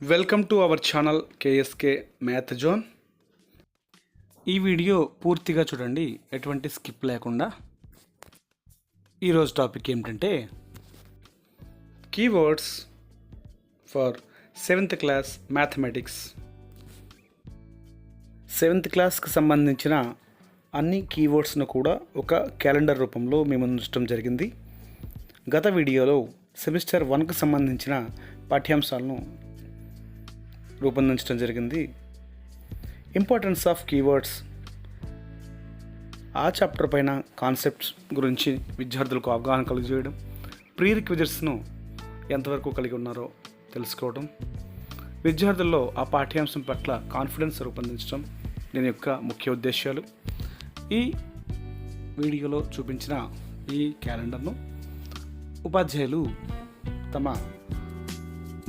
Welcome to our channel KSK math zone. ఈ video పూర్తిగా చూడండి, ఎటువంటి స్కిప్ లేకుండా. ఈరోజు టాపిక్ ఏమిటంటే keywords for 7th class mathematics. 7th క్లాస్కి సంబంధించిన అన్ని కీవర్డ్స్ను కూడా ఒక క్యాలెండర్ రూపంలో మేము ఉంచడం జరిగింది. గత వీడియోలో సెమిస్టర్ 1కు సంబంధించిన పాఠ్యాంశాలను రూపొందించడం జరిగింది. ఇంపార్టెన్స్ ఆఫ్ కీవర్డ్స్, ఆ చాప్టర్ పైన కాన్సెప్ట్స్ గురించి విద్యార్థులకు అవగాహన కలిగజేయడం, ప్రీ రిక్విజిట్స్ను ఎంతవరకు కలిగి ఉన్నారో తెలుసుకోవడం, విద్యార్థుల్లో ఆ పాఠ్యాంశం పట్ల కాన్ఫిడెన్స్ రూపొందించడం దీని యొక్క ముఖ్య ఉద్దేశాలు. ఈ వీడియోలో చూపించిన ఈ క్యాలెండర్ను ఉపాధ్యాయులు తమ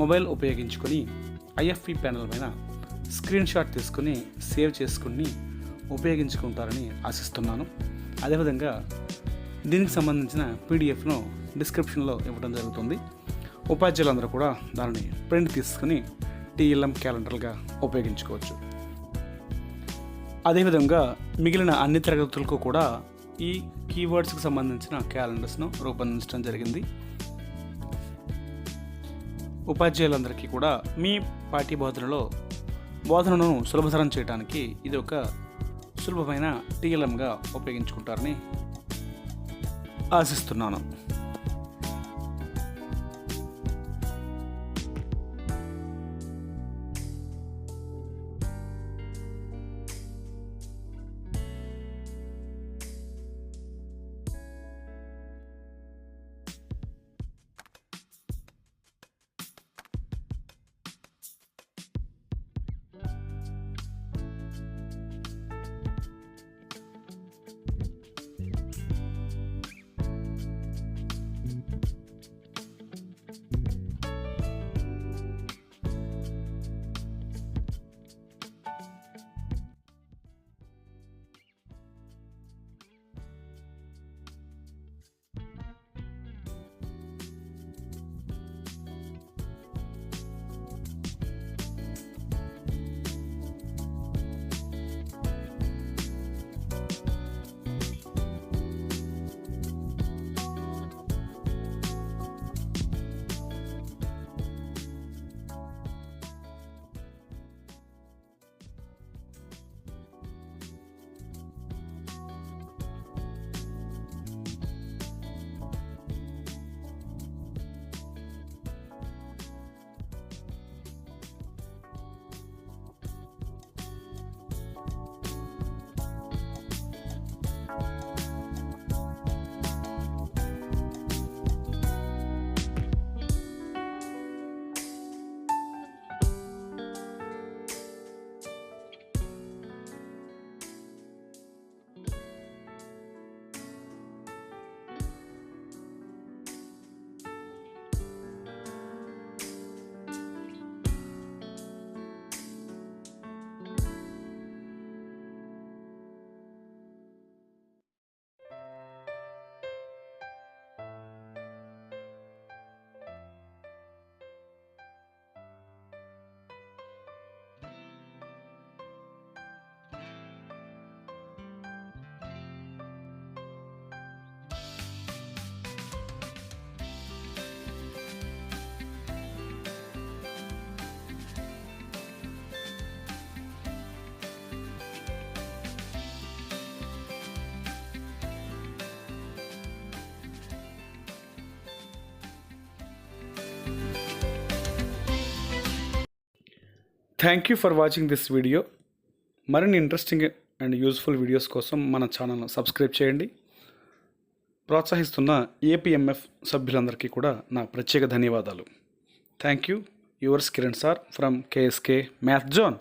మొబైల్ ఉపయోగించుకొని ఐఎఫ్పి ప్యానెల్ పైన స్క్రీన్ షాట్ తీసుకుని సేవ్ చేసుకుని ఉపయోగించుకుంటారని ఆశిస్తున్నాను. అదేవిధంగా దీనికి సంబంధించిన పీడిఎఫ్ను డిస్క్రిప్షన్లో ఇవ్వడం జరుగుతుంది. ఉపాధ్యాయులందరూ కూడా దానిని ప్రింట్ తీసుకుని టీఎల్ఎం క్యాలెండర్గా ఉపయోగించుకోవచ్చు. అదేవిధంగా మిగిలిన అన్ని తరగతులకు కూడా ఈ కీవర్డ్స్కి సంబంధించిన క్యాలెండర్స్ను రూపొందించడం జరిగింది. ఉపాధ్యాయులందరికీ కూడా మీ పాఠ్య బోధనను సులభతరం చేయడానికి ఇది ఒక సులభమైన టీఎల్ఎంగా ఉపయోగించుకుంటారని ఆశిస్తున్నాను. Thank you for watching this video. మరిన్ని ఇంట్రెస్టింగ్ అండ్ యూస్ఫుల్ వీడియోస్ కోసం మన ఛానల్ను సబ్స్క్రైబ్ చేయండి. ప్రోత్సహిస్తున్న ఏపీఎంఎఫ్ సభ్యులందరికీ కూడా నా ప్రత్యేక ధన్యవాదాలు. Thank you. Yours Kiran sir from KSK math zone.